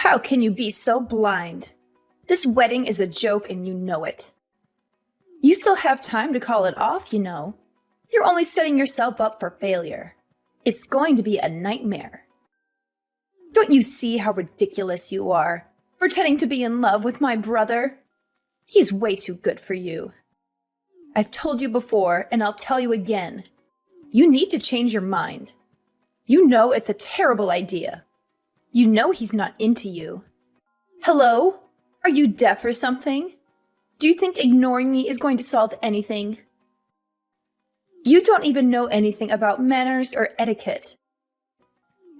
How can you be so blind? This wedding is a joke and you know it. You still have time to call it off, you know. You're only setting yourself up for failure. It's going to be a nightmare. Don't you see how ridiculous you are, pretending to be in love with my brother? He's way too good for you. I've told you before, and I'll tell you again. You need to change your mind. You know it's a terrible idea. You know he's not into you. Hello? Are you deaf or something? Do you think ignoring me is going to solve anything? You don't even know anything about manners or etiquette.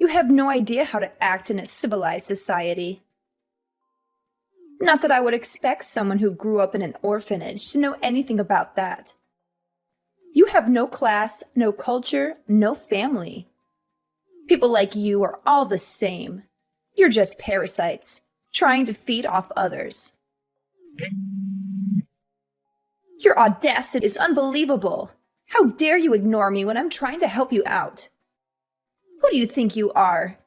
You have no idea how to act in a civilized society. Not that I would expect someone who grew up in an orphanage to know anything about that. You have no class, no culture, no family. People like you are all the same. You're just parasites, trying to feed off others. Your audacity is unbelievable. How dare you ignore me when I'm trying to help you out? Who do you think you are?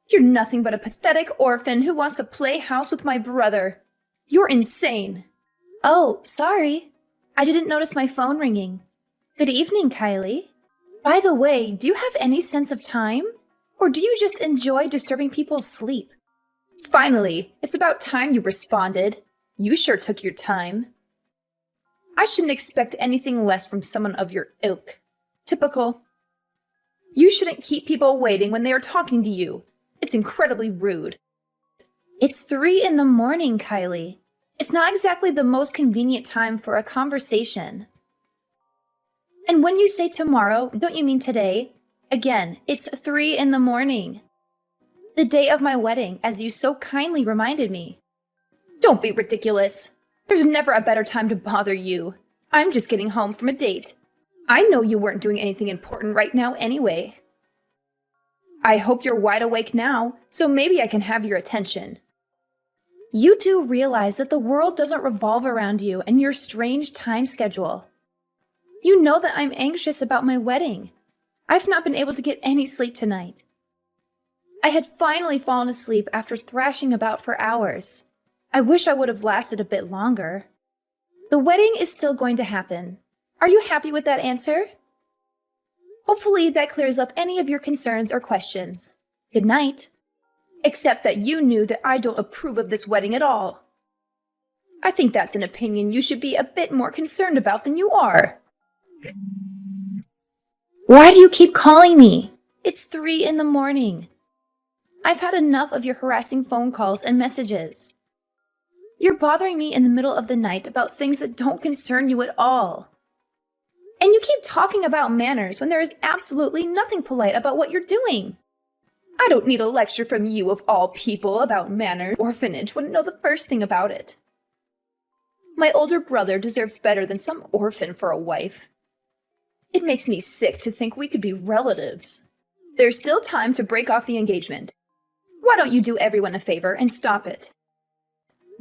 You're nothing but a pathetic orphan who wants to play house with my brother. You're insane. Oh, sorry. I didn't notice my phone ringing. Good evening, Kylie. By the way, do you have any sense of time? Or do you just enjoy disturbing people's sleep? Finally, it's about time you responded. You sure took your time. I shouldn't expect anything less from someone of your ilk. Typical. You shouldn't keep people waiting when they are talking to you. It's incredibly rude. It's 3 in the morning, Kylie. It's not exactly the most convenient time for a conversation. And when you say tomorrow, don't you mean today? Again, it's 3 in the morning. The day of my wedding, as you so kindly reminded me. Don't be ridiculous. There's never a better time to bother you. I'm just getting home from a date. I know you weren't doing anything important right now anyway. I hope you're wide awake now, so maybe I can have your attention. You do realize that the world doesn't revolve around you and your strange time schedule. You know that I'm anxious about my wedding. I've not been able to get any sleep tonight. I had finally fallen asleep after thrashing about for hours. I wish I would have lasted a bit longer. The wedding is still going to happen. Are you happy with that answer? Hopefully that clears up any of your concerns or questions. Good night. Except that you knew that I don't approve of this wedding at all. I think that's an opinion you should be a bit more concerned about than you are. Why do you keep calling me? It's 3 in the morning. I've had enough of your harassing phone calls and messages. You're bothering me in the middle of the night about things that don't concern you at all. And you keep talking about manners when there is absolutely nothing polite about what you're doing. I don't need a lecture from you of all people about manners. Orphanage wouldn't know the first thing about it. My older brother deserves better than some orphan for a wife. It makes me sick to think we could be relatives. There's still time to break off the engagement. Why don't you do everyone a favor and stop it?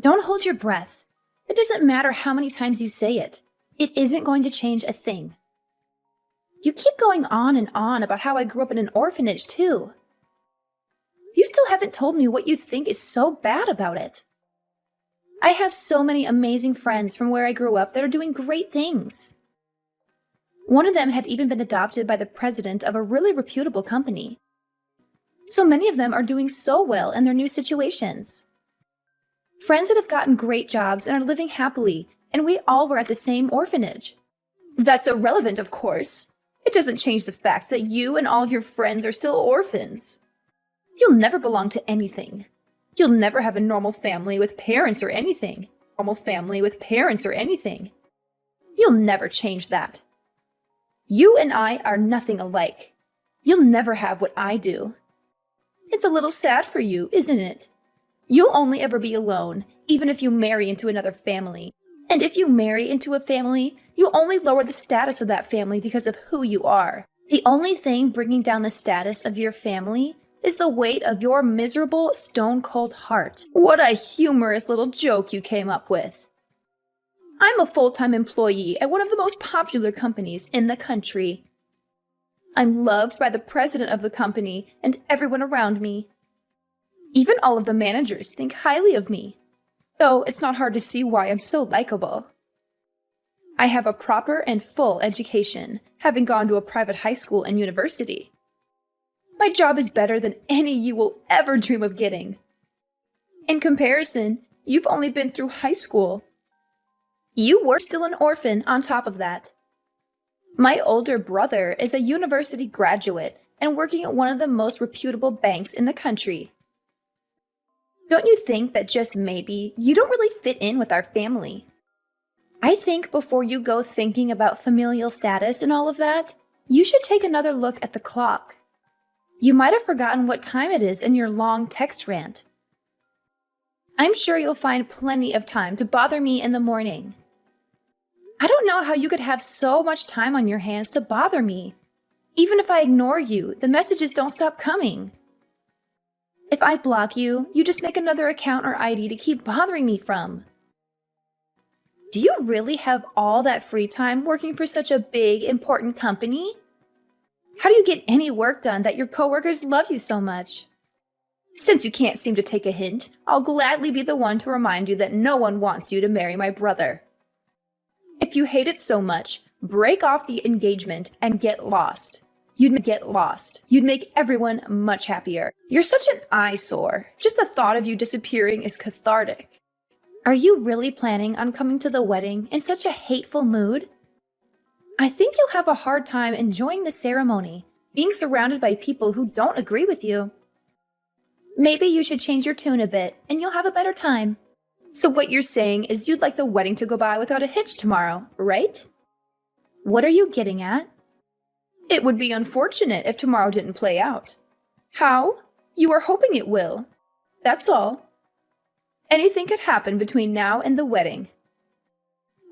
Don't hold your breath. It doesn't matter how many times you say it. It isn't going to change a thing. You keep going on and on about how I grew up in an orphanage, too. You still haven't told me what you think is so bad about it. I have so many amazing friends from where I grew up that are doing great things. One of them had even been adopted by the president of a really reputable company. So many of them are doing so well in their new situations. Friends that have gotten great jobs and are living happily, and we all were at the same orphanage. That's irrelevant, of course. It doesn't change the fact that you and all of your friends are still orphans. You'll never belong to anything. You'll never have a normal family with parents or anything. You'll never change that. You and I are nothing alike. You'll never have what I do. It's a little sad for you, isn't it? You'll only ever be alone, even if you marry into another family. And if you marry into a family, you only lower the status of that family because of who you are. The only thing bringing down the status of your family is the weight of your miserable, stone-cold heart. What a humorous little joke you came up with. I'm a full-time employee at one of the most popular companies in the country. I'm loved by the president of the company and everyone around me. Even all of the managers think highly of me, though it's not hard to see why I'm so likable. I have a proper and full education, having gone to a private high school and university. My job is better than any you will ever dream of getting. In comparison, you've only been through high school. You were still an orphan on top of that. My older brother is a university graduate and working at one of the most reputable banks in the country. Don't you think that just maybe you don't really fit in with our family? I think before you go thinking about familial status and all of that, you should take another look at the clock. You might have forgotten what time it is in your long text rant. I'm sure you'll find plenty of time to bother me in the morning. I don't know how you could have so much time on your hands to bother me. Even if I ignore you, the messages don't stop coming. If I block you, you just make another account or ID to keep bothering me from. Do you really have all that free time working for such a big, important company? How do you get any work done that your coworkers love you so much? Since you can't seem to take a hint, I'll gladly be the one to remind you that no one wants you to marry my brother. If you hate it so much, break off the engagement and get lost. You'd get lost. You'd make everyone much happier. You're such an eyesore. Just the thought of you disappearing is cathartic. Are you really planning on coming to the wedding in such a hateful mood? I think you'll have a hard time enjoying the ceremony, being surrounded by people who don't agree with you. Maybe you should change your tune a bit, and you'll have a better time. So what you're saying is you'd like the wedding to go by without a hitch tomorrow, right? What are you getting at? It would be unfortunate if tomorrow didn't play out. How? You are hoping it will. That's all. Anything could happen between now and the wedding.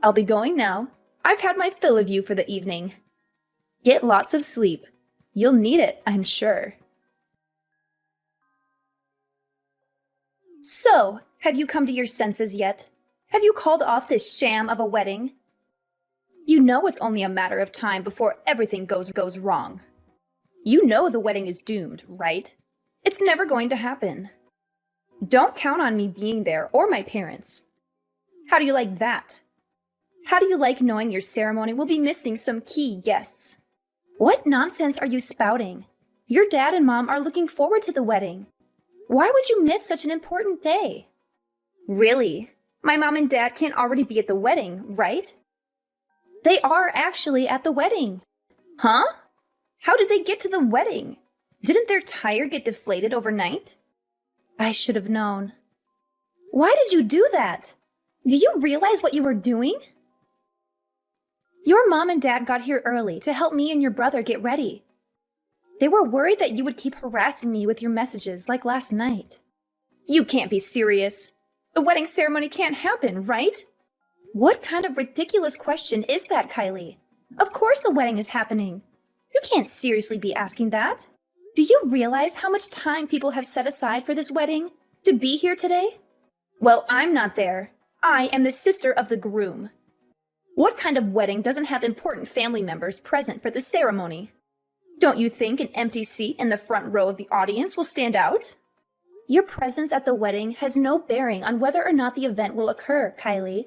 I'll be going now. I've had my fill of you for the evening. Get lots of sleep. You'll need it, I'm sure. So, have you come to your senses yet? Have you called off this sham of a wedding? You know it's only a matter of time before everything goes wrong. You know the wedding is doomed, right? It's never going to happen. Don't count on me being there or my parents. How do you like that? How do you like knowing your ceremony will be missing some key guests? What nonsense are you spouting? Your dad and mom are looking forward to the wedding. Why would you miss such an important day? Really? My mom and dad can't already be at the wedding, right? They are actually at the wedding. Huh? How did they get to the wedding? Didn't their tire get deflated overnight? I should have known. Why did you do that? Do you realize what you were doing? Your mom and dad got here early to help me and your brother get ready. They were worried that you would keep harassing me with your messages like last night. You can't be serious. The wedding ceremony can't happen, right? What kind of ridiculous question is that, Kylie? Of course the wedding is happening. You can't seriously be asking that. Do you realize how much time people have set aside for this wedding? To be here today? Well, I'm not there. I am the sister of the groom. What kind of wedding doesn't have important family members present for the ceremony? Don't you think an empty seat in the front row of the audience will stand out? Your presence at the wedding has no bearing on whether or not the event will occur, Kylie.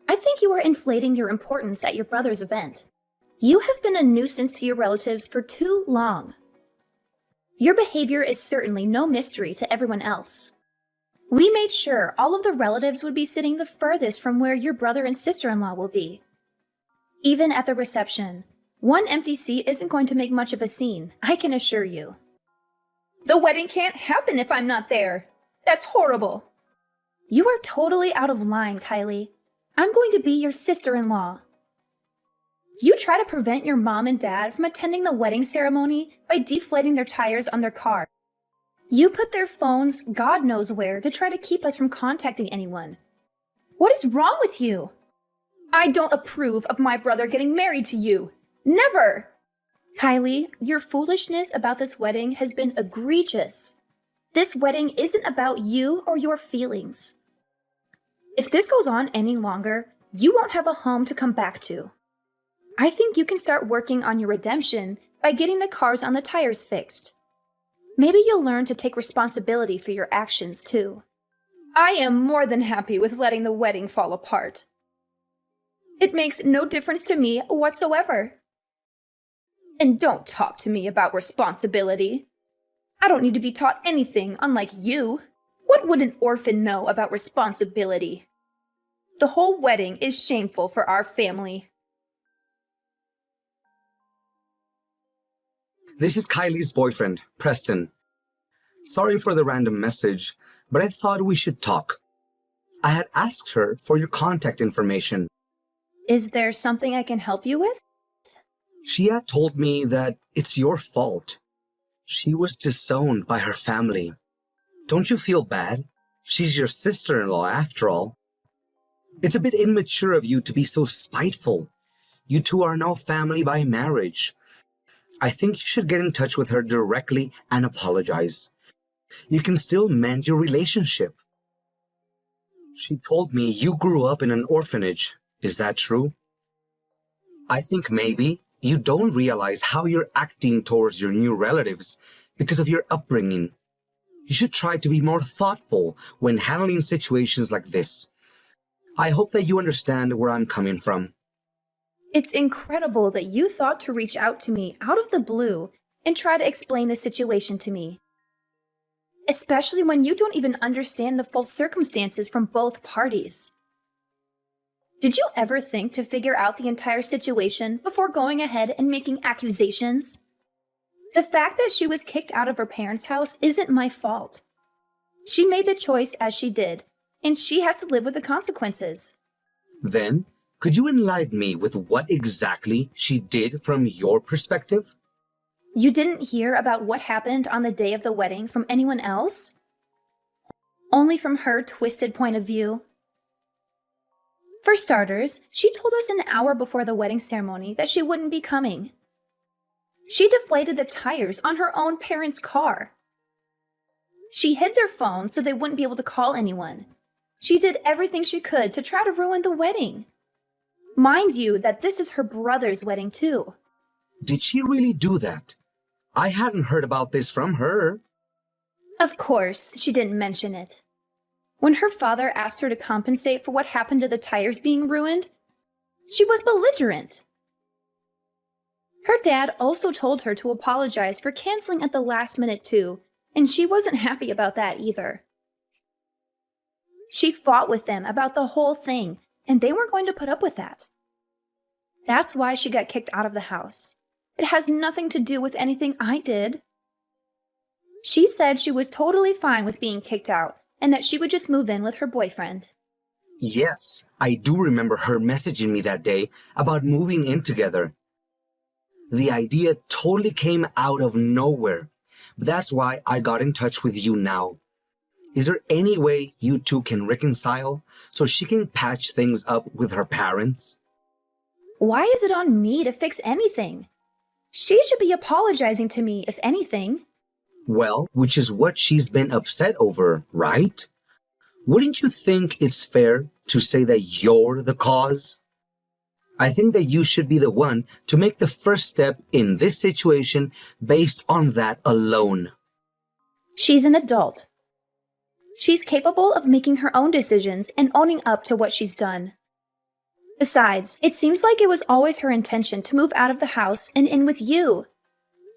I think you are inflating your importance at your brother's event. You have been a nuisance to your relatives for too long. Your behavior is certainly no mystery to everyone else. We made sure all of the relatives would be sitting the furthest from where your brother and sister-in-law will be. Even at the reception, one empty seat isn't going to make much of a scene, I can assure you. The wedding can't happen if I'm not there. That's horrible. You are totally out of line, Kylie. I'm going to be your sister-in-law. You try to prevent your mom and dad from attending the wedding ceremony by deflating their tires on their car. You put their phones God knows where to try to keep us from contacting anyone. What is wrong with you? I don't approve of my brother getting married to you. Never! Kylie, your foolishness about this wedding has been egregious. This wedding isn't about you or your feelings. If this goes on any longer, you won't have a home to come back to. I think you can start working on your redemption by getting the cars on the tires fixed. Maybe you'll learn to take responsibility for your actions, too. I am more than happy with letting the wedding fall apart. It makes no difference to me whatsoever. And don't talk to me about responsibility. I don't need to be taught anything, unlike you. What would an orphan know about responsibility? The whole wedding is shameful for our family. This is Kylie's boyfriend, Preston. Sorry for the random message, but I thought we should talk. I had asked her for your contact information. Is there something I can help you with? She had told me that it's your fault. She was disowned by her family. Don't you feel bad? She's your sister-in-law after all. It's a bit immature of you to be so spiteful. You two are now family by marriage. I think you should get in touch with her directly and apologize. You can still mend your relationship. She told me you grew up in an orphanage. Is that true? I think maybe you don't realize how you're acting towards your new relatives because of your upbringing. You should try to be more thoughtful when handling situations like this. I hope that you understand where I'm coming from. It's incredible that you thought to reach out to me out of the blue and try to explain the situation to me. Especially when you don't even understand the full circumstances from both parties. Did you ever think to figure out the entire situation before going ahead and making accusations? The fact that she was kicked out of her parents' house isn't my fault. She made the choice as she did, and she has to live with the consequences. Then, could you enlighten me with what exactly she did from your perspective? You didn't hear about what happened on the day of the wedding from anyone else? Only from her twisted point of view? For starters, she told us an hour before the wedding ceremony that she wouldn't be coming. She deflated the tires on her own parents' car. She hid their phones so they wouldn't be able to call anyone. She did everything she could to try to ruin the wedding. Mind you that this is her brother's wedding too. Did she really do that? I hadn't heard about this from her. Of course, she didn't mention it. When her father asked her to compensate for what happened to the tires being ruined, she was belligerent. Her dad also told her to apologize for canceling at the last minute too, and she wasn't happy about that either. She fought with them about the whole thing, and they weren't going to put up with that. That's why she got kicked out of the house. It has nothing to do with anything I did. She said she was totally fine with being kicked out, and that she would just move in with her boyfriend. Yes, I do remember her messaging me that day about moving in together. The idea totally came out of nowhere, but that's why I got in touch with you now. Is there any way you two can reconcile so she can patch things up with her parents? Why is it on me to fix anything? She should be apologizing to me, if anything. Well, which is what she's been upset over, right? Wouldn't you think it's fair to say that you're the cause? I think that you should be the one to make the first step in this situation based on that alone. She's an adult. She's capable of making her own decisions and owning up to what she's done. Besides, it seems like it was always her intention to move out of the house and in with you.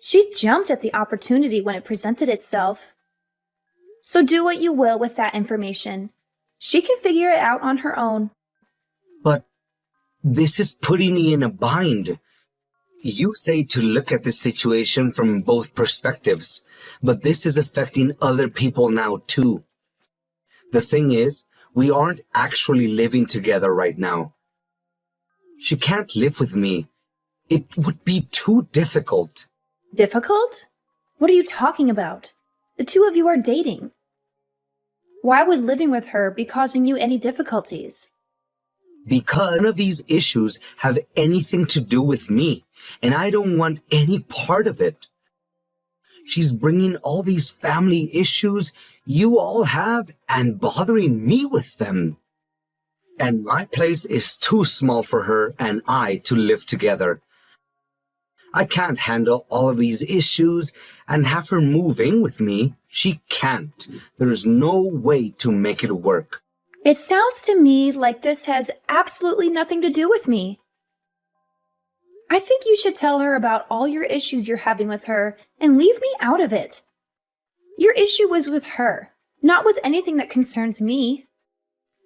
She jumped at the opportunity when it presented itself. So do what you will with that information. She can figure it out on her own. But this is putting me in a bind. You say to look at the situation from both perspectives, but this is affecting other people now too. The thing is, we aren't actually living together right now. She can't live with me. It would be too difficult. Difficult? What are you talking about? The two of you are dating. Why would living with her be causing you any difficulties? Because none of these issues have anything to do with me, and I don't want any part of it. She's bringing all these family issues you all have and bothering me with them. And my place is too small for her and I to live together. I can't handle all of these issues and have her move in with me. She can't. There's no way to make it work. It sounds to me like this has absolutely nothing to do with me. I think you should tell her about all your issues you're having with her and leave me out of it. Your issue was with her, not with anything that concerns me.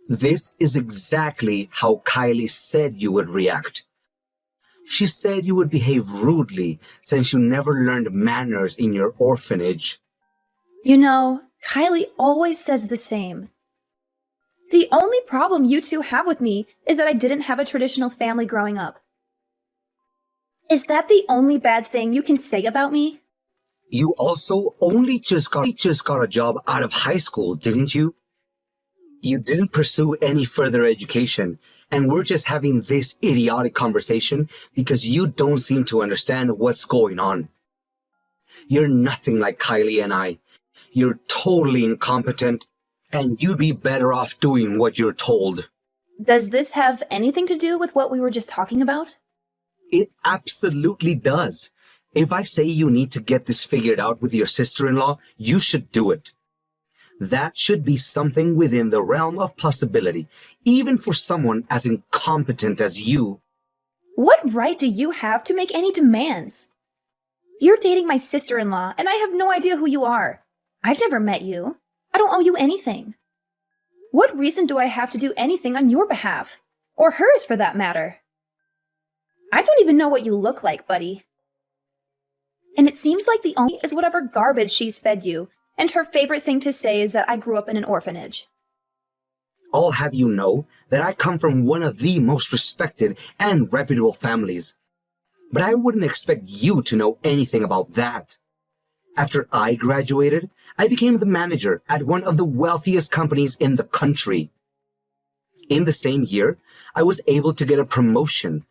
This is exactly how Kylie said you would react. She said you would behave rudely since you never learned manners in your orphanage. You know, Kylie always says the same. The only problem you two have with me is that I didn't have a traditional family growing up. Is that the only bad thing you can say about me? You also only just got a job out of high school, didn't you? You didn't pursue any further education, and we're just having this idiotic conversation because you don't seem to understand what's going on. You're nothing like Kylie and I. You're totally incompetent, and you'd be better off doing what you're told. Does this have anything to do with what we were just talking about? It absolutely does. If I say you need to get this figured out with your sister-in-law, you should do it. That should be something within the realm of possibility, even for someone as incompetent as you. What right do you have to make any demands? You're dating my sister-in-law, and I have no idea who you are. I've never met you. I don't owe you anything. What reason do I have to do anything on your behalf? Or hers, for that matter? I don't even know what you look like, buddy. And it seems like the only is whatever garbage she's fed you, and her favorite thing to say is that I grew up in an orphanage. I'll have you know that I come from one of the most respected and reputable families. But I wouldn't expect you to know anything about that. After I graduated, I became the manager at one of the wealthiest companies in the country. In the same year, I was able to get a promotion.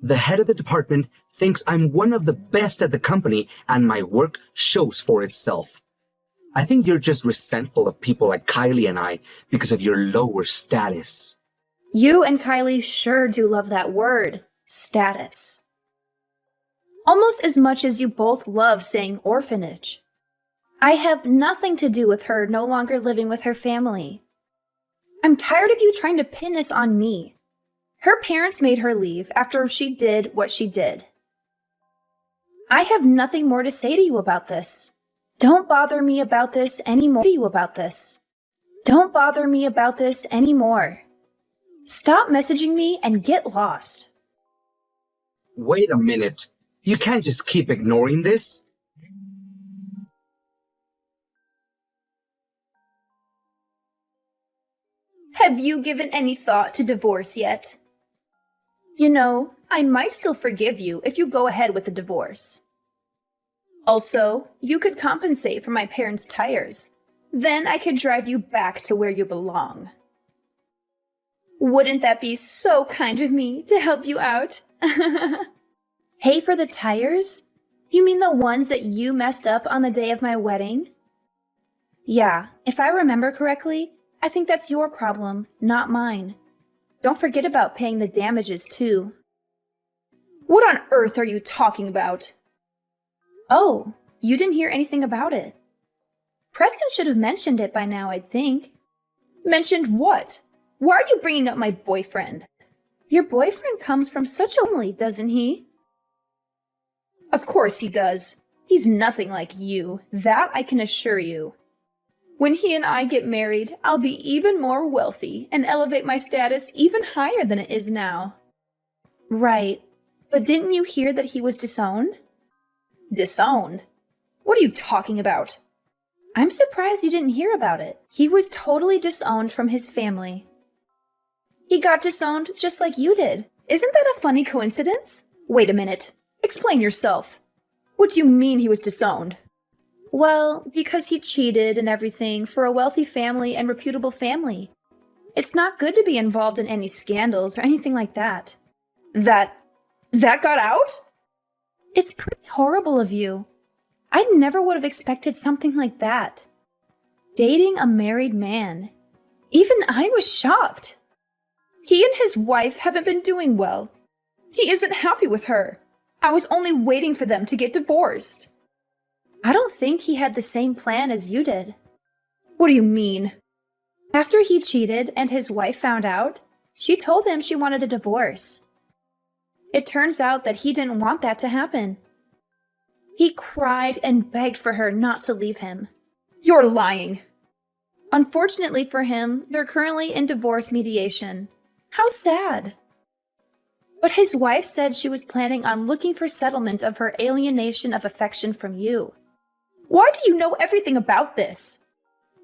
The head of the department thinks I'm one of the best at the company, and my work shows for itself. I think you're just resentful of people like Kylie and I because of your lower status. You and Kylie sure do love that word, status. Almost as much as you both love saying orphanage. I have nothing to do with her no longer living with her family. I'm tired of you trying to pin this on me. Her parents made her leave after she did what she did. I have nothing more to say to you about this. Don't bother me about this anymore. Don't bother me about this anymore. Stop messaging me and get lost. Wait a minute. You can't just keep ignoring this. Have you given any thought to divorce yet? You know, I might still forgive you if you go ahead with the divorce. Also, you could compensate for my parents' tires. Then I could drive you back to where you belong. Wouldn't that be so kind of me to help you out? Pay for the tires? You mean the ones that you messed up on the day of my wedding? Yeah, if I remember correctly, I think that's your problem, not mine. Don't forget about paying the damages, too. What on earth are you talking about? Oh, you didn't hear anything about it. Preston should have mentioned it by now, I'd think. Mentioned what? Why are you bringing up my boyfriend? Your boyfriend comes from such a family, doesn't he? Of course he does. He's nothing like you, that I can assure you. When he and I get married, I'll be even more wealthy and elevate my status even higher than it is now. Right, but didn't you hear that he was disowned? Disowned? What are you talking about? I'm surprised you didn't hear about it. He was totally disowned from his family. He got disowned just like you did. Isn't that a funny coincidence? Wait a minute. Explain yourself. What do you mean he was disowned? Well, because he cheated and everything for a wealthy family and reputable family. It's not good to be involved in any scandals or anything like that. That got out? It's pretty horrible of you. I never would have expected something like that. Dating a married man. Even I was shocked. He and his wife haven't been doing well. He isn't happy with her. I was only waiting for them to get divorced. I don't think he had the same plan as you did. What do you mean? After he cheated and his wife found out, she told him she wanted a divorce. It turns out that he didn't want that to happen. He cried and begged for her not to leave him. You're lying. Unfortunately for him, they're currently in divorce mediation. How sad. But his wife said she was planning on looking for settlement of her alienation of affection from you. Why do you know everything about this?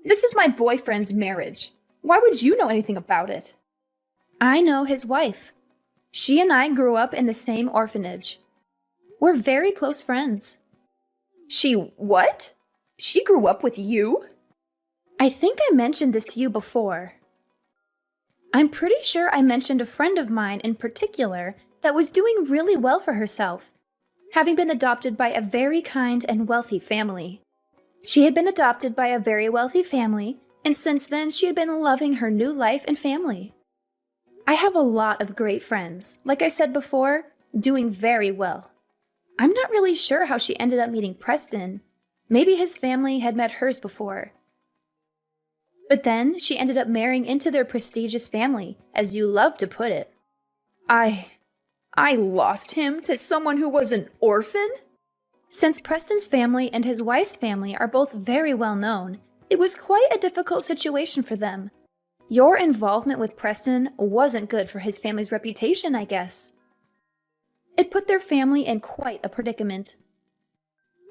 This is my boyfriend's marriage. Why would you know anything about it? I know his wife. She and I grew up in the same orphanage. We're very close friends. She what? She grew up with you? I think I mentioned this to you before. I'm pretty sure I mentioned a friend of mine in particular that was doing really well for herself, having been adopted by a very kind and wealthy family. She had been adopted by a very wealthy family, and since then she had been loving her new life and family. I have a lot of great friends, like I said before, doing very well. I'm not really sure how she ended up meeting Preston. Maybe his family had met hers before. But then she ended up marrying into their prestigious family, as you love to put it. I lost him to someone who was an orphan? Since Preston's family and his wife's family are both very well known, it was quite a difficult situation for them. Your involvement with Preston wasn't good for his family's reputation, I guess. It put their family in quite a predicament.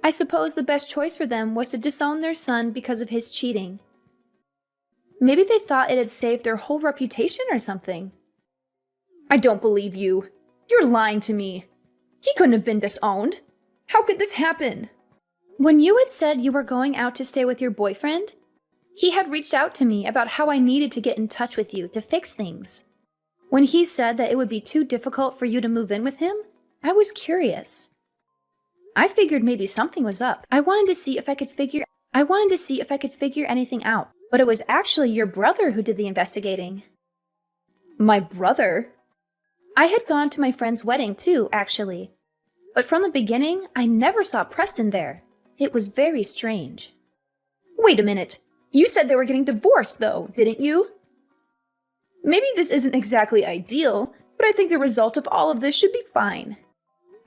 I suppose the best choice for them was to disown their son because of his cheating. Maybe they thought it had saved their whole reputation or something. I don't believe you. You're lying to me. He couldn't have been disowned. How could this happen? When you had said you were going out to stay with your boyfriend, he had reached out to me about how I needed to get in touch with you to fix things. When he said that it would be too difficult for you to move in with him, I was curious. I figured maybe something was up. I wanted to see if I could figure anything out, but it was actually your brother who did the investigating. My brother? I had gone to my friend's wedding too, actually. But from the beginning, I never saw Preston there. It was very strange. Wait a minute. You said they were getting divorced, though, didn't you? Maybe this isn't exactly ideal, but I think the result of all of this should be fine.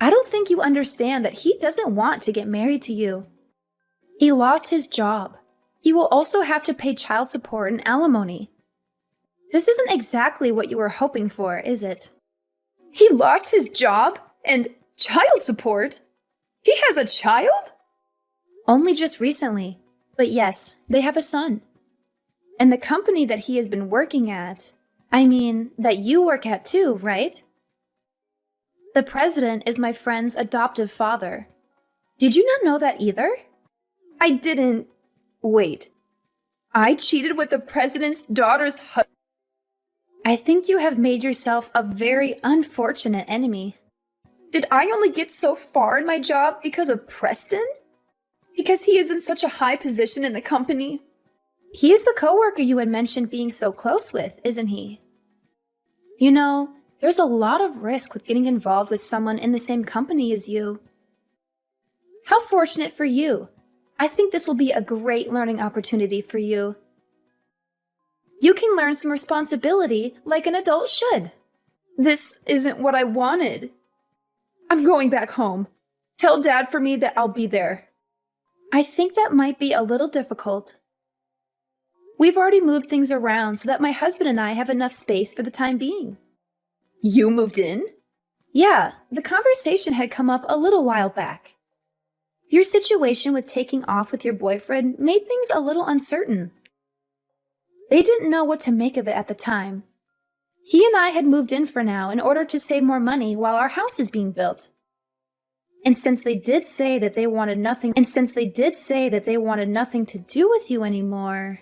I don't think you understand that he doesn't want to get married to you. He lost his job. He will also have to pay child support and alimony. This isn't exactly what you were hoping for, is it? He lost his job and child support? He has a child? Only just recently. But yes, they have a son. And the company that he has been working at, that you work at too, right? The president is my friend's adoptive father. Did you not know that either? I didn't. Wait. I cheated with the president's daughter's husband? I think you have made yourself a very unfortunate enemy. Did I only get so far in my job because of Preston? Because he is in such a high position in the company? He is the coworker you had mentioned being so close with, isn't he? You know, there's a lot of risk with getting involved with someone in the same company as you. How fortunate for you. I think this will be a great learning opportunity for you. You can learn some responsibility like an adult should. This isn't what I wanted. I'm going back home. Tell Dad for me that I'll be there. I think that might be a little difficult. We've already moved things around so that my husband and I have enough space for the time being. You moved in? Yeah, the conversation had come up a little while back. Your situation with taking off with your boyfriend made things a little uncertain. They didn't know what to make of it at the time. He and I had moved in for now in order to save more money while our house is being built. And since they did say that they wanted nothing to do with you anymore,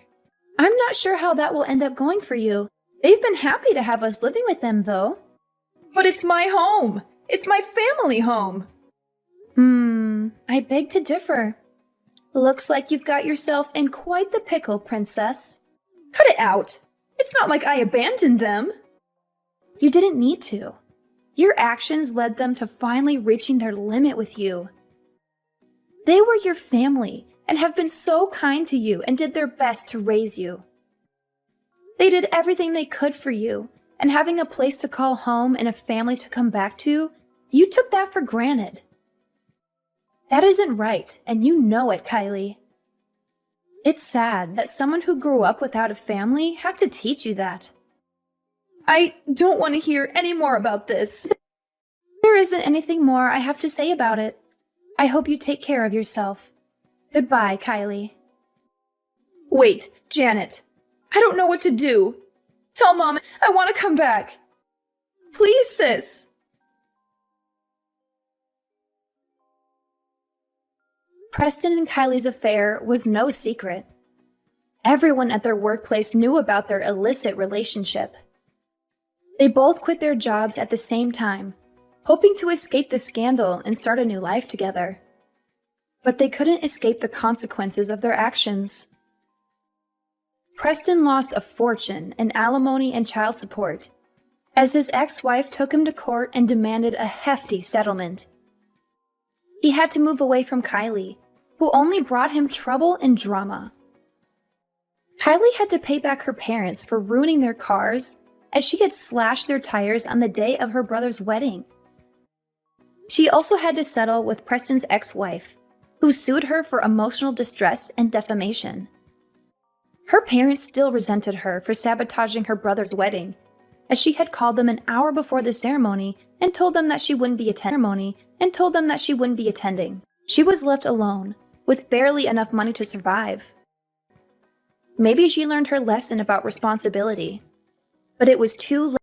I'm not sure how that will end up going for you. They've been happy to have us living with them, though. But it's my home. It's my family home. I beg to differ. Looks like you've got yourself in quite the pickle, princess. Cut it out. It's not like I abandoned them. You didn't need to. Your actions led them to finally reaching their limit with you. They were your family and have been so kind to you and did their best to raise you. They did everything they could for you, and having a place to call home and a family to come back to, you took that for granted. That isn't right, and you know it, Kylie. It's sad that someone who grew up without a family has to teach you that. I don't want to hear any more about this. There isn't anything more I have to say about it. I hope you take care of yourself. Goodbye, Kylie. Wait, Janet. I don't know what to do. Tell Mom I want to come back. Please, sis. Preston and Kylie's affair was no secret. Everyone at their workplace knew about their illicit relationship. They both quit their jobs at the same time, hoping to escape the scandal and start a new life together. But they couldn't escape the consequences of their actions. Preston lost a fortune in alimony and child support, as his ex-wife took him to court and demanded a hefty settlement. He had to move away from Kylie, who only brought him trouble and drama. Kylie had to pay back her parents for ruining their cars, as she had slashed their tires on the day of her brother's wedding. She also had to settle with Preston's ex-wife, who sued her for emotional distress and defamation. Her parents still resented her for sabotaging her brother's wedding, as she had called them an hour before the ceremony and told them that she wouldn't be attending. She was left alone, with barely enough money to survive. Maybe she learned her lesson about responsibility, but it was too late.